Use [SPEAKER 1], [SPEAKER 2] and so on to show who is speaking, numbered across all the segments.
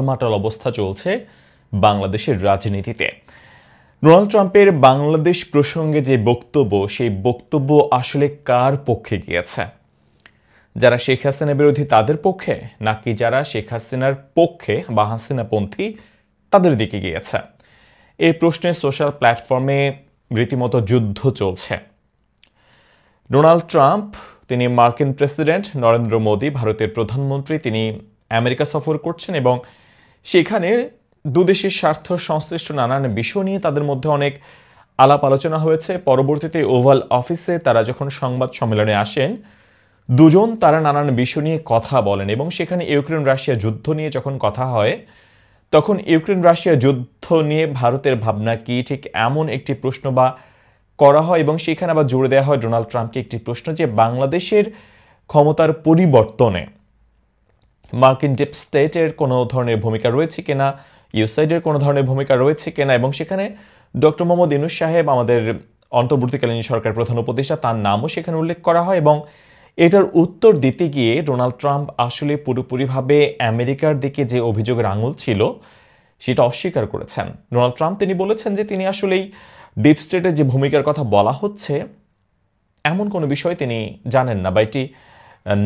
[SPEAKER 1] মাটাল অবস্থা চলছে বাংলাদেশের রাজনীতিতে। ডোনাল্ড ট্রাম্পের বাংলাদেশ প্রসঙ্গে যে বক্তব্য, সেই বক্তব্য আসলে কার পক্ষে গিয়েছে? যারা শেখ হাসিনা বিরোধী তাদের পক্ষে, নাকি যারা শেখ হাসিনার পক্ষে বা হাসিনাপন্থী তাদের দিকে গিয়েছে? এই প্রশ্নে সোশ্যাল প্ল্যাটফর্মে রীতিমতো যুদ্ধ চলছে। ডোনাল্ড ট্রাম্প, তিনি মার্কিন প্রেসিডেন্ট, নরেন্দ্র মোদী ভারতের প্রধানমন্ত্রী, তিনি আমেরিকা সফর করছেন এবং সেখানে দুদেশের স্বার্থ সংশ্লিষ্ট নানান বিষয় নিয়ে তাদের মধ্যে অনেক আলাপ আলোচনা হয়েছে। পরবর্তীতে ওভাল অফিসে তারা যখন সংবাদ সম্মেলনে আসেন, দুজন তারা নানান বিষয় নিয়ে কথা বলেন এবং সেখানে ইউক্রেন রাশিয়া যুদ্ধ নিয়ে যখন কথা হয়, তখন ইউক্রেন রাশিয়া যুদ্ধ নিয়ে ভারতের ভাবনা কি, ঠিক এমন একটি প্রশ্ন বা করা হয় এবং সেখানে আবার জোরে দেওয়া হয় ডোনাল্ড ট্রাম্পকে একটি প্রশ্ন যে বাংলাদেশের ক্ষমতার পরিবর্তনে মার্কিন ডিপ স্টেটের কোনো ধরনের ভূমিকা রয়েছে কিনা, ইউএসএইডের কোনো ধরনের ভূমিকা রয়েছে কিনা, এবং সেখানে ডক্টর মোহাম্মদ ইউনূস সাহেব, আমাদের অন্তর্বর্তীকালীন সরকার প্রধান উপদেষ্টা, তার নামও সেখানে উল্লেখ করা হয় এবং এটার উত্তর দিতে গিয়ে ডোনাল্ড ট্রাম্প আসলে পুরোপুরিভাবে আমেরিকার দিকে যে অভিযোগের আঙুল ছিল সেটা অস্বীকার করেছেন। ডোনাল্ড ট্রাম্প তিনি বলেছেন যে তিনি আসলেই ডিপ স্টেটের যে ভূমিকার কথা বলা হচ্ছে এমন কোনো বিষয় তিনি জানেন না, বা এটি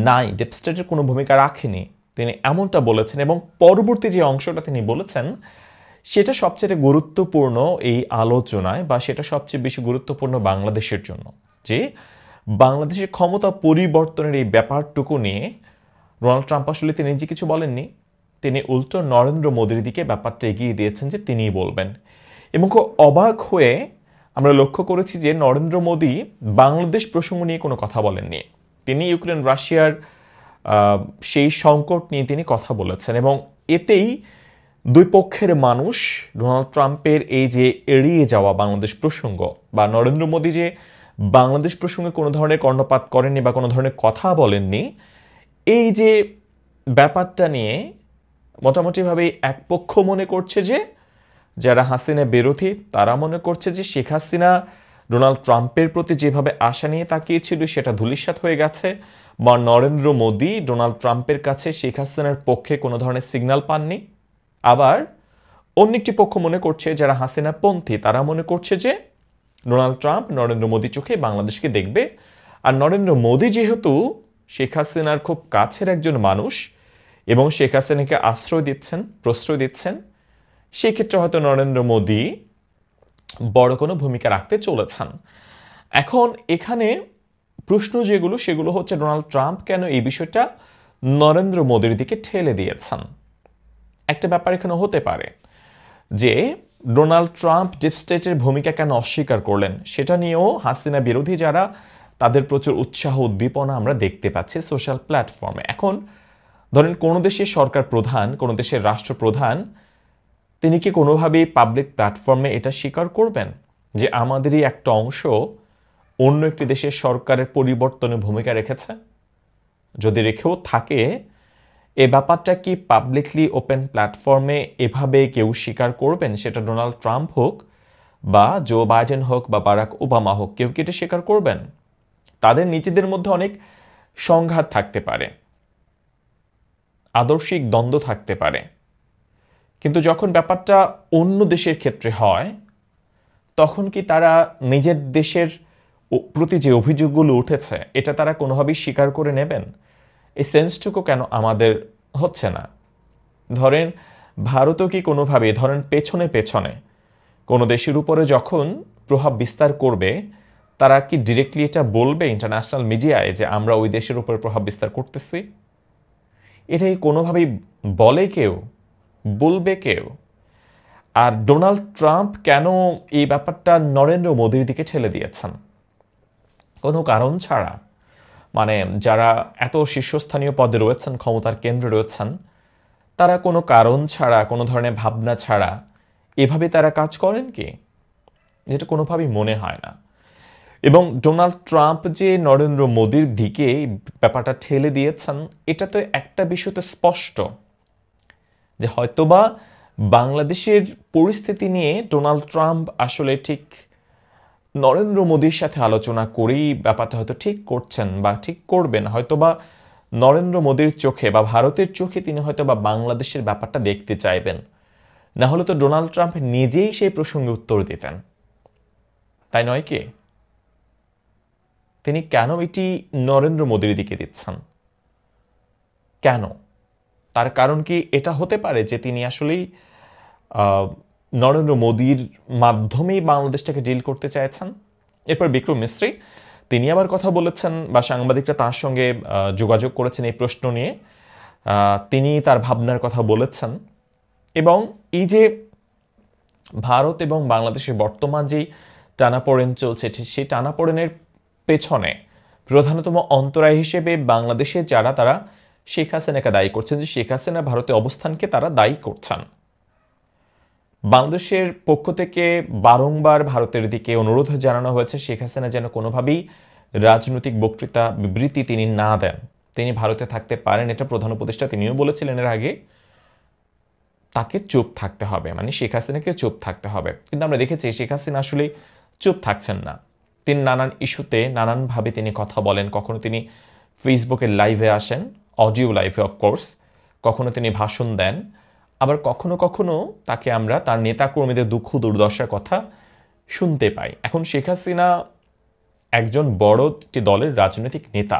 [SPEAKER 1] নাই, ডিপ স্টেটের কোনো ভূমিকা রাখেনি, তিনি এমনটা বলেছেন। এবং পরবর্তী যে অংশটা তিনি বলেছেন সেটা সবচেয়ে গুরুত্বপূর্ণ এই আলোচনায়, বা সেটা সবচেয়ে বেশি গুরুত্বপূর্ণ বাংলাদেশের জন্য, যে বাংলাদেশের ক্ষমতা পরিবর্তনের এই ব্যাপারটুকু নিয়ে ডোনাল্ড ট্রাম্প আসলে তিনি নিজে কিছু বলেননি, তিনি উল্টো নরেন্দ্র মোদীর দিকে ব্যাপারটা এগিয়ে দিয়েছেন যে তিনিই বলবেন। এবং খুব অবাক হয়ে আমরা লক্ষ্য করেছি যে নরেন্দ্র মোদী বাংলাদেশ প্রসঙ্গ নিয়ে কোনো কথা বলেননি। তিনি ইউক্রেন রাশিয়ার সেই সংকট নিয়ে তিনি কথা বলেছেন এবং এতেই দুই পক্ষের মানুষ ডোনাল্ড ট্রাম্পের এই যে এড়িয়ে যাওয়া বাংলাদেশ প্রসঙ্গ, বা নরেন্দ্র মোদী যে বাংলাদেশ প্রসঙ্গে কোনো ধরনের কর্ণপাত করেননি বা কোনো ধরনের কথা বলেননি, এই যে ব্যাপারটা নিয়ে মোটামুটিভাবে এক পক্ষ মনে করছে যে যারা হাসিনা বিরোধী তারা মনে করছে যে শেখ হাসিনা ডোনাল্ড ট্রাম্পের প্রতি যেভাবে আশা নিয়ে তাকিয়েছিল সেটা ধূলিসাৎ হয়ে গেছে, বা নরেন্দ্র মোদী ডোনাল্ড ট্রাম্পের কাছে শেখ হাসিনার পক্ষে কোনো ধরনের সিগন্যাল পাননি। আবার অন্য একটি পক্ষ মনে করছে যারা হাসিনা পন্থী তারা মনে করছে যে ডোনাল্ড ট্রাম্প নরেন্দ্র মোদী চোখে বাংলাদেশকে দেখবে, আর নরেন্দ্র মোদী যেহেতু শেখ হাসিনার খুব কাছের একজন মানুষ এবং শেখ হাসিনাকে আশ্রয় দিচ্ছেন, প্রশ্রয় দিচ্ছেন, সেই ক্ষেত্রে হয়তো নরেন্দ্র মোদী বড় কোনো ভূমিকা রাখতে চলেছেন। এখন এখানে প্রশ্ন যেগুলো সেগুলো হচ্ছে ডোনাল্ড ট্রাম্প কেন এই বিষয়টা নরেন্দ্র মোদীর দিকে ঠেলে দিয়েছেন। একটা ব্যাপার এখানে হতে পারে যে ডোনাল্ড ট্রাম্প ডিপ স্টেটের ভূমিকা কেন অস্বীকার করলেন, সেটা নিয়েও হাসিনা বিরোধী যারা তাদের প্রচুর উৎসাহ উদ্দীপনা আমরা দেখতে পাচ্ছি সোশ্যাল প্ল্যাটফর্মে। এখন ধরেন কোনো দেশের সরকার প্রধান, কোনো দেশের রাষ্ট্রপ্রধান, তিনি কি কোনোভাবেই পাবলিক প্ল্যাটফর্মে এটা স্বীকার করবেন যে আমাদেরই একটা অংশ অন্য একটি দেশের সরকারের পরিবর্তনে ভূমিকা রেখেছে? যদি রেখেও থাকে, এই ব্যাপারটা কি পাবলিকলি ওপেন প্ল্যাটফর্মে এভাবে কেউ স্বীকার করবেন? সেটা ডোনাল্ড ট্রাম্প হোক বা জো বাইডেন হোক বা বারাক ওবামা হোক, কেউ কি এটা স্বীকার করবেন? তাদের নিজেদের মধ্যে অনেক সংঘাত থাকতে পারে, আদর্শিক দ্বন্দ্ব থাকতে পারে, কিন্তু যখন ব্যাপারটা অন্য দেশের ক্ষেত্রে হয় তখন কি তারা নিজের দেশের প্রতি যে অভিযোগগুলো উঠেছে এটা তারা কোনোভাবেই স্বীকার করে নেবেন? এই সেন্সটুকু কেন আমাদের হচ্ছে না? ধরেন ভারতও কি কোনোভাবে, ধরেন পেছনে পেছনে কোনো দেশের উপরে যখন প্রভাব বিস্তার করবে, তারা কি ডিরেক্টলি এটা বলবে ইন্টারন্যাশনাল মিডিয়ায় যে আমরা ওই দেশের উপরে প্রভাব বিস্তার করতেছি? এটাই কোনোভাবেই বলে কেউ, বলবে কেউ? আর ডোনাল্ড ট্রাম্প কেন এই ব্যাপারটা নরেন্দ্র মোদীর দিকে ঠেলে দিয়েছেন? কোনো কারণ ছাড়া, মানে যারা এত শীর্ষস্থানীয় পদে রয়েছেন, ক্ষমতার কেন্দ্রে রয়েছেন, তারা কোনো কারণ ছাড়া, কোনো ধরনের ভাবনা ছাড়া এভাবে তারা কাজ করেন কি? যেটা কোনোভাবেই মনে হয় না। এবং ডোনাল্ড ট্রাম্প যে নরেন্দ্র মোদীর দিকে ব্যাপারটা ঠেলে দিয়েছেন, এটা তো একটা বিষয়তে স্পষ্ট যে হয়তোবা বাংলাদেশের পরিস্থিতি নিয়ে ডোনাল্ড ট্রাম্প আসলে ঠিক নরেন্দ্র মোদীর সাথে আলোচনা করেই ব্যাপারটা হয়তো ঠিক করছেন বা ঠিক করবেন। হয়তোবা নরেন্দ্র মোদীর চোখে বা ভারতের চোখে তিনি হয়তো বা বাংলাদেশের ব্যাপারটা দেখতে চাইবেন, না হলে তো ডোনাল্ড ট্রাম্প নিজেই সেই প্রসঙ্গে উত্তর দিতেন, তাই নয় কি? তিনি কেন এটি নরেন্দ্র মোদীর দিকে দিচ্ছেন? কেন? তার কারণ কি এটা হতে পারে যে তিনি আসলেই নরেন্দ্র মোদীর মাধ্যমেই বাংলাদেশটাকে ডিল করতে চাইছেন? এরপর বিক্রম মিস্ত্রি তিনি আবার কথা বলেছেন বা সাংবাদিকরা তার সঙ্গে যোগাযোগ করেছেন এই প্রশ্ন নিয়ে। তিনি তার ভাবনার কথা বলেছেন এবং এই যে ভারত এবং বাংলাদেশের বর্তমান যেই টানাপোড়েন চলছে সেই টানাপোড়েনের পেছনে প্রধানতম অন্তরায় হিসেবে বাংলাদেশে যারা তারা শেখ হাসিনাকে দায়ী করছেন, যে শেখ হাসিনা ভারতে অবস্থানকে তারা দায়ী করছেন। বাংলাদেশের পক্ষ থেকে বারংবার ভারতের দিকে অনুরোধ জানানো হয়েছে শেখ হাসিনা যেন কোনোভাবেই রাজনৈতিক বক্তৃতা বিবৃতি তিনি না দেন, তিনি ভারতে থাকতে পারেন, এটা প্রধান উপদেষ্টা তিনিও বলেছিলেন এর আগে। তাকে চুপ থাকতে হবে, মানে শেখ হাসিনাকে চুপ থাকতে হবে। কিন্তু আমরা দেখেছি শেখ হাসিনা আসলে চুপ থাকছেন না, তিনি নানান ইস্যুতে নানানভাবে তিনি কথা বলেন। কখনো তিনি ফেসবুকের লাইভে আসেন, অডিও লাইভে অফকোর্স, কখনো তিনি ভাষণ দেন, আবার কখনো কখনো তাকে আমরা তার নেতাকর্মীদের দুঃখ দুর্দশার কথা শুনতে পাই। এখন শেখ হাসিনা একজন বড় একটি দলের রাজনৈতিক নেতা,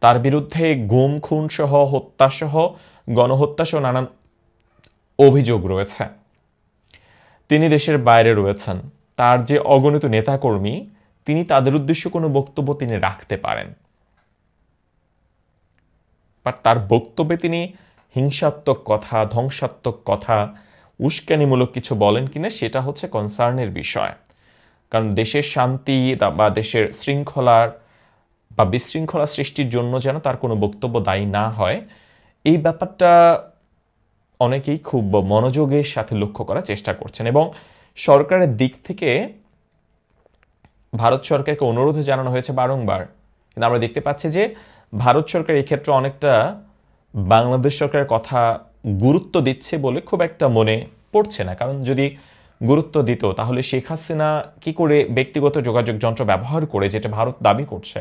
[SPEAKER 1] তার বিরুদ্ধে গুম খুন সহ হত্যাসহ গণহত্যা সহ নানান অভিযোগ রয়েছে। তিনি দেশের বাইরে রয়েছেন, তার যে অগণিত নেতাকর্মী তিনি তাদের উদ্দেশ্যে কোনো বক্তব্য তিনি রাখতে পারেন, বাট তার বক্তব্যে তিনি হিংসাত্মক কথা, ধ্বংসাত্মক কথা, উস্কানিমূলক কিছু বলেন কিনা সেটা হচ্ছে কনসার্নের বিষয়। কারণ দেশের শান্তি বা দেশের শৃঙ্খলার বা বিশৃঙ্খলা সৃষ্টির জন্য যেন তার কোনো বক্তব্য দায়ী না হয়, এই ব্যাপারটা অনেকেই খুব মনোযোগের সাথে লক্ষ্য করার চেষ্টা করছেন। এবং সরকারের দিক থেকে ভারত সরকারকে অনুরোধ জানানো হয়েছে বারংবার, কিন্তু আমরা দেখতে পাচ্ছি যে ভারত সরকার এই ক্ষেত্রে অনেকটা বাংলাদেশ সরকারের কথা গুরুত্ব দিচ্ছে বলে খুব একটা মনে পড়ছে না। কারণ যদি গুরুত্ব দিত তাহলে শেখ হাসিনা কি করে ব্যক্তিগত যোগাযোগ যন্ত্র ব্যবহার করে, যেটা ভারত দাবি করছে,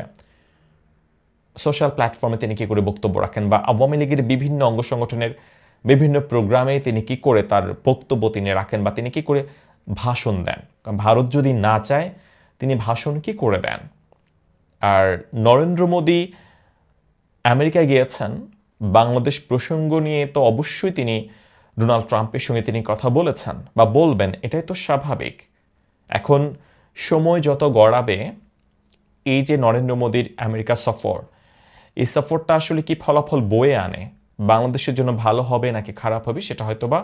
[SPEAKER 1] সোশ্যাল প্ল্যাটফর্মে তিনি কি করে বক্তব্য রাখেন, বা আওয়ামী লীগের বিভিন্ন অঙ্গ সংগঠনের বিভিন্ন প্রোগ্রামে তিনি কি করে তার বক্তব্য তিনি রাখেন, বা তিনি কি করে ভাষণ দেন। কারণ ভারত যদি না চায় তিনি ভাষণ কি করে দেন। আর নরেন্দ্র মোদী আমেরিকায় গিয়েছেন, বাংলাদেশ প্রসঙ্গ নিয়ে তো অবশ্যই তিনি ডোনাল্ড ট্রাম্পের সঙ্গে তিনি কথা বলেছেন বা বলবেন, এটাই তো স্বাভাবিক। এখন সময় যত গড়াবে, এই যে নরেন্দ্র মোদীর আমেরিকা সফর, এই সফরটা আসলে কি ফলাফল বয়ে আনে, বাংলাদেশের জন্য ভালো হবে নাকি খারাপ হবে, সেটা হয়তোবা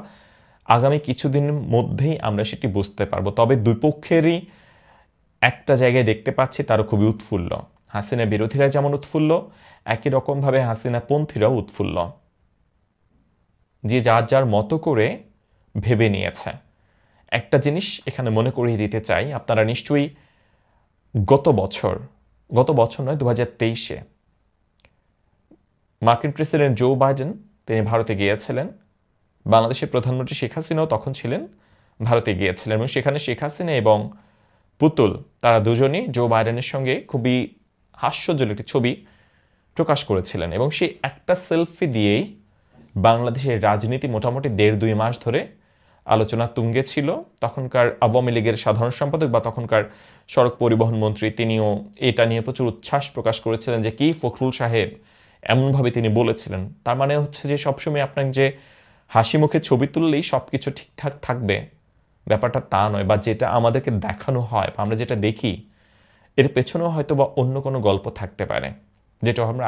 [SPEAKER 1] আগামী কিছুদিনের মধ্যেই আমরা সেটি বুঝতে পারবো। তবে দুই পক্ষেরই একটা জায়গায় দেখতে পাচ্ছি তারা খুবই উৎফুল্ল। হাসিনা বিরোধীরা যেমন উৎফুল্ল, একই রকমভাবে হাসিনা পন্থীরাও উৎফুল্ল, যে যার যার মতো করে ভেবে নিয়েছে। একটা জিনিস এখানে মনে করিয়ে দিতে চাই, আপনারা নিশ্চয়ই গত বছর নয় 2023-এ মার্কিন প্রেসিডেন্ট জো বাইডেন তিনি ভারতে গিয়েছিলেন, বাংলাদেশের প্রধানমন্ত্রী শেখ হাসিনাও তখন ছিলেন, ভারতে গিয়েছিলেন, এবং সেখানে শেখ হাসিনা এবং পুতুল তারা দুজনই জো বাইডেনের সঙ্গে খুবই হাস্যজ্জ্বল একটি ছবি প্রকাশ করেছিলেন। এবং সেই একটা সেলফি দিয়েই বাংলাদেশের রাজনীতি মোটামুটি 1.5-2 মাস ধরে আলোচনা তুঙ্গে ছিল। তখনকার আওয়ামী লীগের সাধারণ সম্পাদক বা তখনকার সড়ক পরিবহন মন্ত্রী তিনিও এটা নিয়ে প্রচুর উচ্ছ্বাস প্রকাশ করেছিলেন যে কি ফখরুল সাহেব, এমনভাবে তিনি বলেছিলেন। তার মানে হচ্ছে যে সবসময় আপনার যে হাসি মুখে ছবি তুললেই সব কিছু ঠিকঠাক থাকবে, ব্যাপারটা তা নয়। বা যেটা আমাদেরকে দেখানো হয় বা আমরা যেটা দেখি, এর পেছনেও হয়তো বা অন্য কোনো গল্প থাকতে পারে, যেটা আমরা